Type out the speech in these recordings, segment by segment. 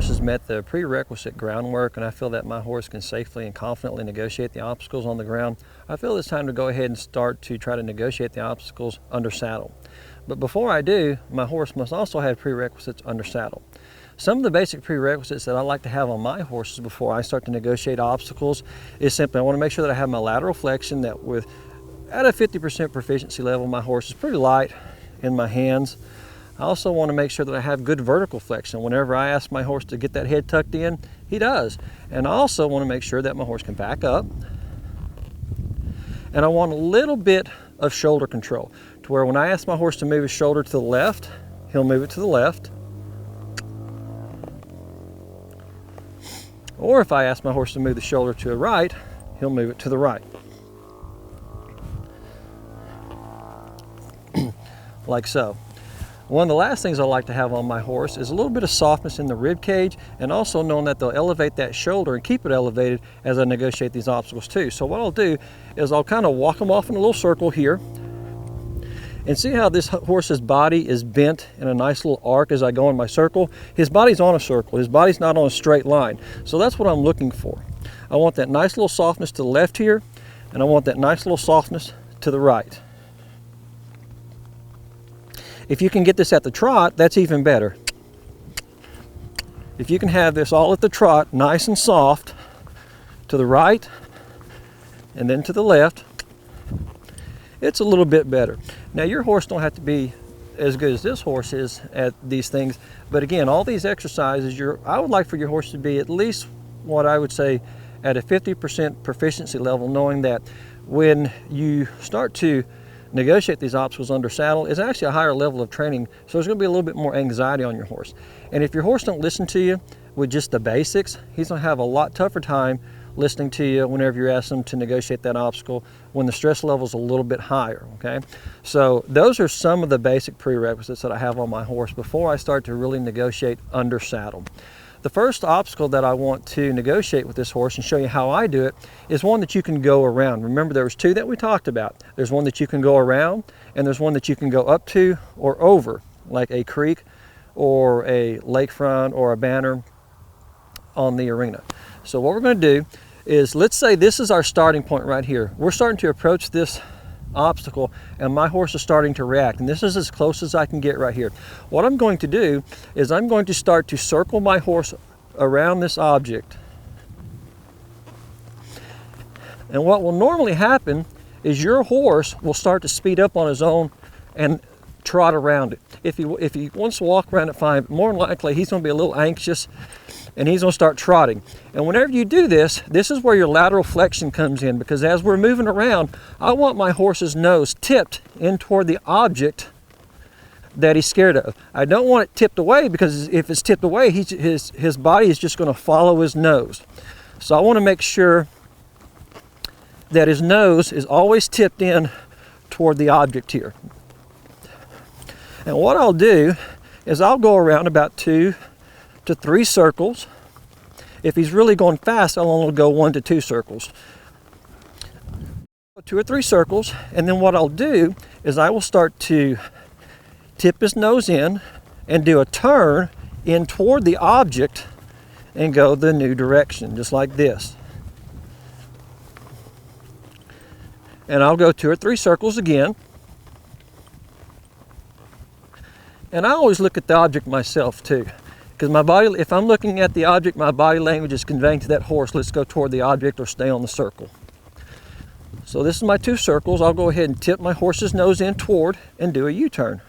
horse has met the prerequisite groundwork and I feel that my horse can safely and confidently negotiate the obstacles on the ground, I feel it's time to go ahead and start to try to negotiate the obstacles under saddle. But before I do, my horse must also have prerequisites under saddle. Some of the basic prerequisites that I like to have on my horses before I start to negotiate obstacles is simply I want to make sure that I have my lateral flexion, that at a 50% proficiency level, my horse is pretty light in my hands. I also want to make sure that I have good vertical flexion. Whenever I ask my horse to get that head tucked in, he does. And I also want to make sure that my horse can back up. And I want a little bit of shoulder control to where when I ask my horse to move his shoulder to the left, he'll move it to the left. Or if I ask my horse to move the shoulder to the right, he'll move it to the right. Like so. One of the last things I like to have on my horse is a little bit of softness in the rib cage, and also knowing that they'll elevate that shoulder and keep it elevated as I negotiate these obstacles too. So what I'll do is I'll kind of walk them off in a little circle here, and see how this horse's body is bent in a nice little arc as I go in my circle. His body's on a circle, his body's not on a straight line. So that's what I'm looking for. I want that nice little softness to the left here, and I want that nice little softness to the right. If you can get this at the trot, that's even better. If you can have this all at the trot, nice and soft, to the right and then to the left, it's a little bit better. Now your horse don't have to be as good as this horse is at these things, but again, all these exercises, I would like for your horse to be at least what I would say at a 50% proficiency level, knowing that when you start to negotiate these obstacles under saddle, it's actually a higher level of training, so there's going to be a little bit more anxiety on your horse. And if your horse don't listen to you with just the basics, he's going to have a lot tougher time listening to you whenever you ask him to negotiate that obstacle when the stress level is a little bit higher, okay? So those are some of the basic prerequisites that I have on my horse before I start to really negotiate under saddle. The first obstacle that I want to negotiate with this horse and show you how I do it is one that you can go around. Remember, there was two that we talked about. There's one that you can go around, and there's one that you can go up to or over, like a creek or a lakefront or a banner on the arena. So what we're going to do is, let's say this is our starting point right here. We're starting to approach this obstacle and my horse is starting to react, and this is as close as I can get right here. What I'm going to do is I'm going to start to circle my horse around this object, and what will normally happen is your horse will start to speed up on his own and trot around it. If he wants to walk around it, fine, but more than likely he's going to be a little anxious and he's going to start trotting. And whenever you do this, this is where your lateral flexion comes in, because as we're moving around, I want my horse's nose tipped in toward the object that he's scared of. I don't want it tipped away, because if it's tipped away, his body is just going to follow his nose. So I want to make sure that his nose is always tipped in toward the object here. And what I'll do is I'll go around about 2 to 3 circles. If he's really going fast, I'll only go 1 to 2 circles. 2 or 3 circles, and then what I'll do is I will start to tip his nose in and do a turn in toward the object and go the new direction, just like this. And I'll go 2 or 3 circles again. And I always look at the object myself too, because my body, if I'm looking at the object, my body language is conveying to that horse, let's go toward the object or stay on the circle. So this is my 2 circles. I'll go ahead and tip my horse's nose in toward and do a U-turn.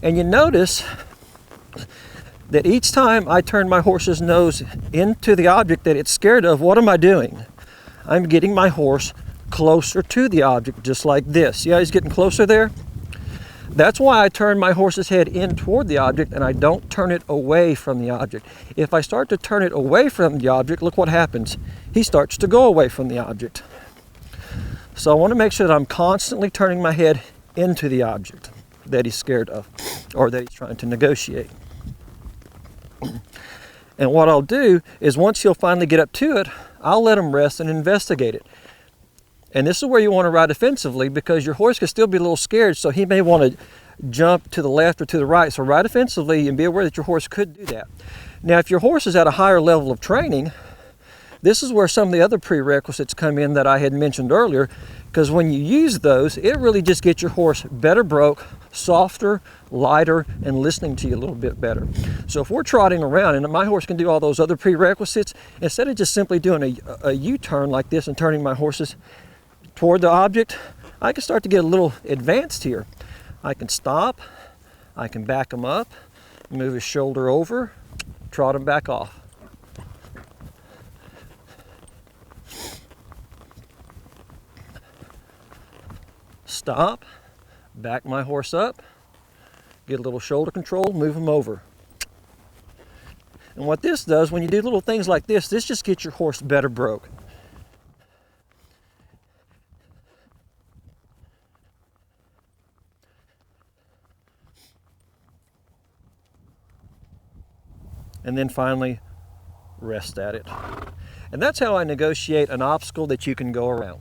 And you notice that each time I turn my horse's nose into the object that it's scared of, what am I doing? I'm getting my horse closer to the object, just like this. Yeah, he's getting closer there. That's why I turn my horse's head in toward the object and I don't turn it away from the object. If I start to turn it away from the object, look what happens. He starts to go away from the object. So I want to make sure that I'm constantly turning my head into the object that he's scared of or that he's trying to negotiate. And what I'll do is once he'll finally get up to it, I'll let him rest and investigate it. And this is where you want to ride offensively, because your horse can still be a little scared, so he may want to jump to the left or to the right. So ride offensively and be aware that your horse could do that. Now, if your horse is at a higher level of training, this is where some of the other prerequisites come in that I had mentioned earlier, because when you use those, it really just gets your horse better broke, softer, lighter, and listening to you a little bit better. So if we're trotting around and my horse can do all those other prerequisites, instead of just simply doing a U-turn like this and turning my horses toward the object, I can start to get a little advanced here. I can stop, I can back him up, move his shoulder over, trot him back off. Stop, back my horse up, get a little shoulder control, move him over. And what this does, when you do little things like this just gets your horse better broke. And then finally, rest at it. And that's how I negotiate an obstacle that you can go around.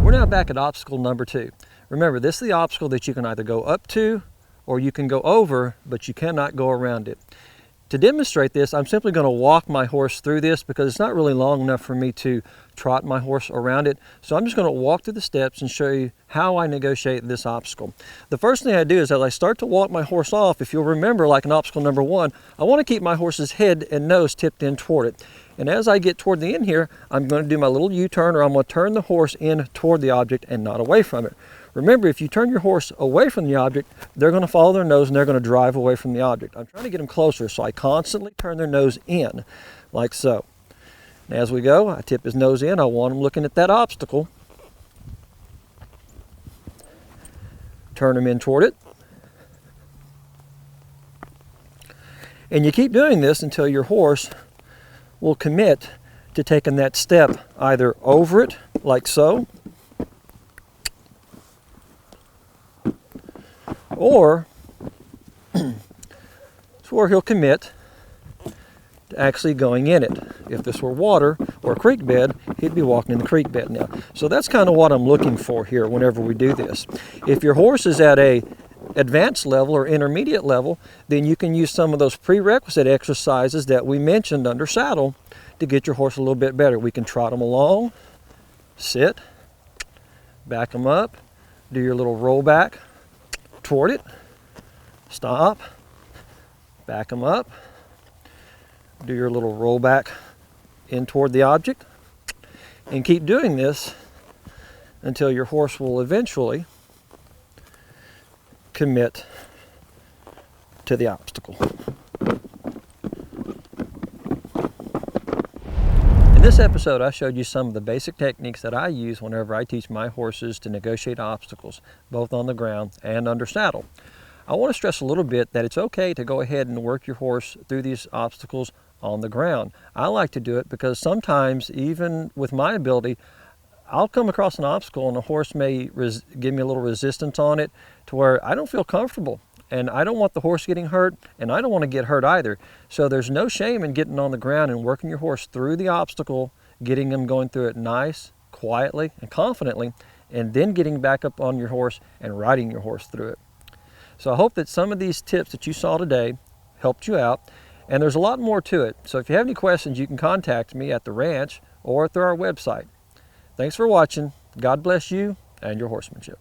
We're now back at obstacle number 2. Remember, this is the obstacle that you can either go up to or you can go over, but you cannot go around it. To demonstrate this, I'm simply going to walk my horse through this because it's not really long enough for me to trot my horse around it. So I'm just going to walk through the steps and show you how I negotiate this obstacle. The first thing I do is as I start to walk my horse off, if you'll remember, like in obstacle number 1, I want to keep my horse's head and nose tipped in toward it. And as I get toward the end here, I'm going to do my little U-turn, or I'm going to turn the horse in toward the object and not away from it. Remember, if you turn your horse away from the object, they're going to follow their nose and they're going to drive away from the object. I'm trying to get them closer, so I constantly turn their nose in, like so. And as we go, I tip his nose in. I want him looking at that obstacle. Turn him in toward it. And you keep doing this until your horse will commit to taking that step either over it, like so, or it's where he'll commit to actually going in it. If this were water or a creek bed, he'd be walking in the creek bed now. So that's kind of what I'm looking for here whenever we do this. If your horse is at a advanced level or intermediate level, then you can use some of those prerequisite exercises that we mentioned under saddle to get your horse a little bit better. We can trot him along, sit, back him up, do your little roll back toward it, stop, back them up, do your little roll back in toward the object, and keep doing this until your horse will eventually commit to the obstacle. In this episode, I showed you some of the basic techniques that I use whenever I teach my horses to negotiate obstacles, both on the ground and under saddle. I want to stress a little bit that it's okay to go ahead and work your horse through these obstacles on the ground. I like to do it because sometimes, even with my ability, I'll come across an obstacle and the horse may give me a little resistance on it to where I don't feel comfortable. And I don't want the horse getting hurt, and I don't want to get hurt either. So there's no shame in getting on the ground and working your horse through the obstacle, getting them going through it nice, quietly, and confidently, and then getting back up on your horse and riding your horse through it. So I hope that some of these tips that you saw today helped you out, and there's a lot more to it. So if you have any questions, you can contact me at the ranch or through our website. Thanks for watching. God bless you and your horsemanship.